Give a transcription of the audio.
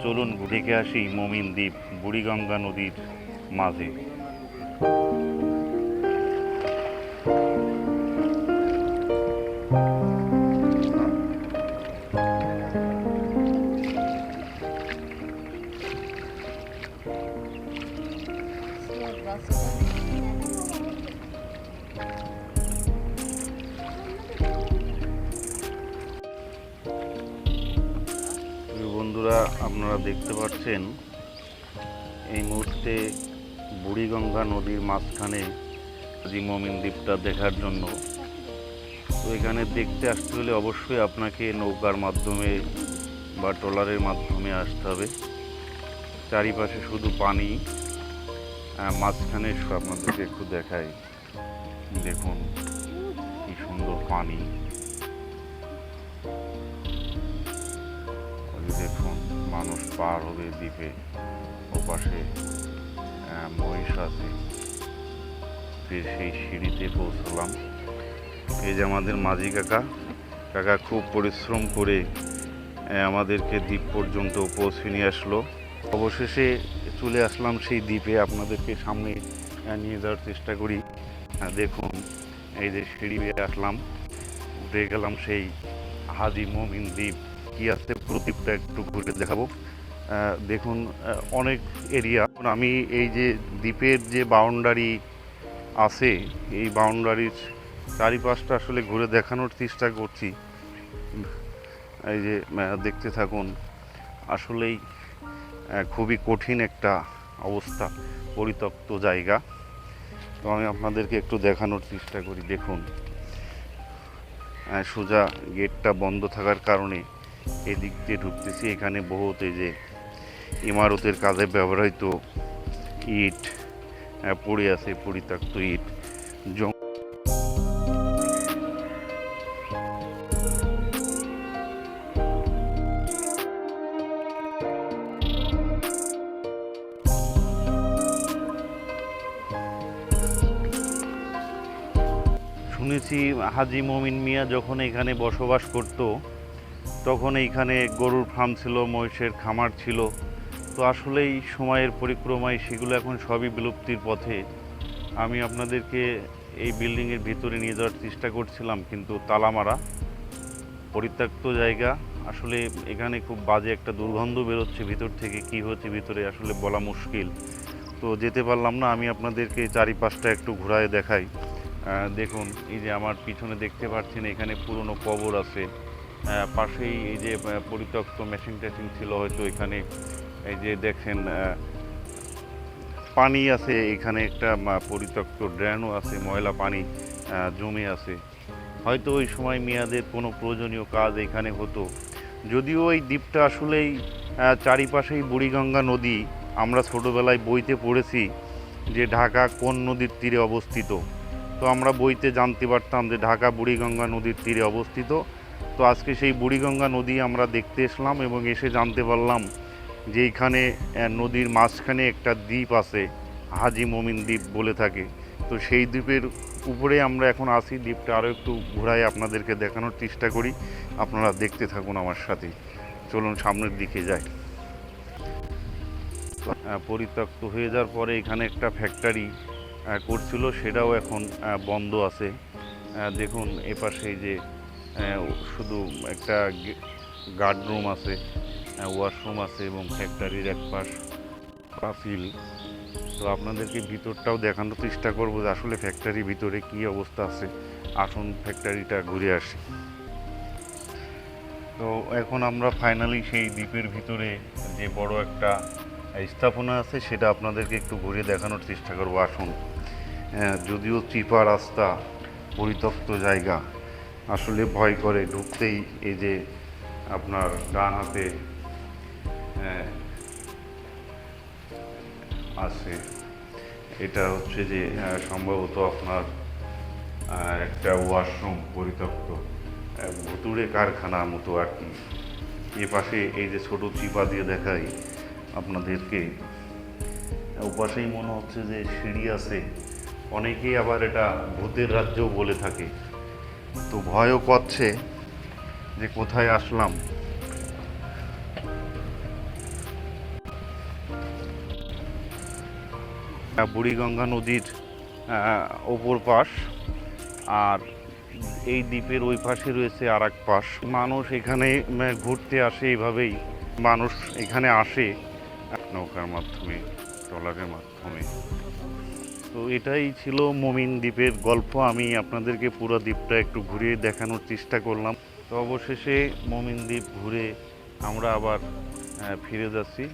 চলুন দেখে আসি মোমিন দ্বীপ বুড়িগঙ্গা নদীর মাঝে। বন্ধুরা, আপনারা দেখতে পাচ্ছেন এই মুহূর্তে বুড়িগঙ্গা নদীর মাঝখানে মোমিন দ্বীপটা দেখার জন্য। তো এখানে দেখতে আসতে হলে অবশ্যই আপনাকে নৌকার মাধ্যমে বা ট্রলারের মাধ্যমে আসতে হবে। চারিপাশে শুধু পানি, মাঝখানে আপনাদেরকে একটু দেখাই, দেখুন কি সুন্দর পানি। দেখুন মানুষ পার হবে দ্বীপে, ওপাশে মহিষ আছে। সেই সিঁড়িতে পৌঁছলাম। এই যে আমাদের মাঝি কাকা খুব পরিশ্রম করে আমাদেরকে দ্বীপ পর্যন্ত পৌঁছে নিয়ে আসলো। অবশেষে চলে আসলাম সেই দ্বীপে। আপনাদেরকে সামনে নিয়ে যাওয়ার চেষ্টা করি। দেখুন এই যে সিঁড়ি বেয়ে আসলাম, উঠে গেলাম সেই হাজি মোমিন দ্বীপ। কি আছে প্রদীপটা একটু ঘুরে দেখাবো। দেখুন অনেক এরিয়া। আমি এই যে দ্বীপের যে বাউন্ডারি আছে, এই বাউন্ডারির চারিপাশটা আসলে ঘুরে দেখানোর চেষ্টা করছি। এই যে দেখতে থাকুন। আসলেই খুবই কঠিন একটা অবস্থা, পরিত্যক্ত জায়গা। তো আমি আপনাদেরকে একটু দেখানোর চেষ্টা করি। দেখুন সোজা গেটটা বন্ধ থাকার কারণে এদিক দিয়ে ঢুকতেছি। এখানে বহুত এই যে ইমারতের কাজে ব্যবহৃত ইট পড়ে আছে, পরিত্যক্ত ইট। শুনেছি হাজি মোমিন মিয়া যখন এখানে বসবাস করত, তখন এইখানে গরুর ফার্ম ছিল, মহিষের খামার ছিল। তো আসলেই সময়ের পরিক্রমায় সেগুলো এখন সবই বিলুপ্তির পথে। আমি আপনাদেরকে এই বিল্ডিংয়ের ভিতরে নিয়ে যাওয়ার চেষ্টা করছিলাম, কিন্তু তালামারা, পরিত্যক্ত জায়গা। আসলে এখানে খুব বাজে একটা দুর্গন্ধ বেরোচ্ছে ভিতর থেকে। কি হচ্ছে ভিতরে আসলে বলা মুশকিল। তো যেতে পারলাম না। আমি আপনাদেরকে চারিপাশটা একটু ঘোরায় দেখাই। দেখুন এই যে আমার পিছনে দেখতে পাচ্ছেন, এখানে পুরনো কবর আছে। পাশেই এই যে পরিত্যক্ত মেশিন টেশিন ছিল হয়তো এখানে। এই যে দেখেন পানি আছে, এখানে একটা পরিত্যক্ত ড্রেনও আছে, ময়লা পানি জমে আছে। হয়তো ওই সময় মেয়াদের কোনো প্রয়োজনীয় কাজ এখানে হতো। যদিও এই দ্বীপটা আসলেই চারিপাশেই বুড়িগঙ্গা নদী। আমরা ছোটোবেলায় বইতে পড়েছি যে ঢাকা কোন নদীর তীরে অবস্থিত। তো আমরা বইতে জানতে পারতাম যে ঢাকা বুড়িগঙ্গা নদীর তীরে অবস্থিত। তো আজকে সেই বুড়িগঙ্গা নদী আমরা দেখতে এসলাম এবং এসে জানতে পারলাম যে এইখানে নদীর মাঝখানে একটা দ্বীপ আছে, হাজি মোমিন দ্বীপ বলে থাকে। তো সেই দ্বীপের উপরে আমরা এখন আছি। দ্বীপটা আরও একটু ঘোরায় আপনাদেরকে দেখানোর চেষ্টা করি। আপনারা দেখতে থাকুন আমার সাথে। চলুন সামনের দিকে যাই। পরিত্যক্ত হয়ে যাওয়ার পরে এখানে একটা ফ্যাক্টরি করছিল, সেটাও এখন বন্ধ আছে। দেখুন এপাশে যে শুধু একটা গার্ডরুম আছে, ওয়াশরুম আছে এবং ফ্যাক্টরির এক পাশ পাঁচিল। তো আপনাদেরকে ভিতরটাও দেখানোর চেষ্টা করবো যে আসলে ফ্যাক্টরির ভিতরে কী অবস্থা আছে। আসুন ফ্যাক্টরিটা ঘুরে আসি। তো এখন আমরা ফাইনালি সেই দ্বীপের ভিতরে যে বড় একটা স্থাপনা আছে সেটা আপনাদেরকে একটু ঘুরে দেখানোর চেষ্টা করবো। আসুন। যদিও চিপা রাস্তা, পরিত্যক্ত জায়গা, আসলে ভয় করে ঢুকতেই। এই যে আপনার ডান হাতে আছে, এটা হচ্ছে যে সম্ভবত আপনার একটা ওয়াশরুম, পরিত্যক্ত ভুতুড়ে কারখানার মতো আর কি। এ পাশে এই যে ছোট চিপা দিয়ে দেখাই আপনাদেরকে, ওপাশেই মনে হচ্ছে যে সিঁড়ি আছে। অনেকেই আবার এটা ভূতের রাজ্যও বলে থাকে। তো ভয়ও করছে যে কোথায় আসলাম। বুড়িগঙ্গা নদীর ওপর পাশ, আর এই দ্বীপের ওই পাশে রয়েছে আর এক পাশ। মানুষ এখানে ঘুরতে আসে, এইভাবেই মানুষ এখানে আসে নৌকার মাধ্যমে, ট্রলারের মাধ্যমে। তো এটাই ছিল মোমিন দ্বীপের গল্প। আমি আপনাদেরকে পুরো দ্বীপটা একটু ঘুরিয়ে দেখানোর চেষ্টা করলাম। তো অবশেষে মোমিন দ্বীপ ঘুরে আমরা আবার ফিরে যাচ্ছি।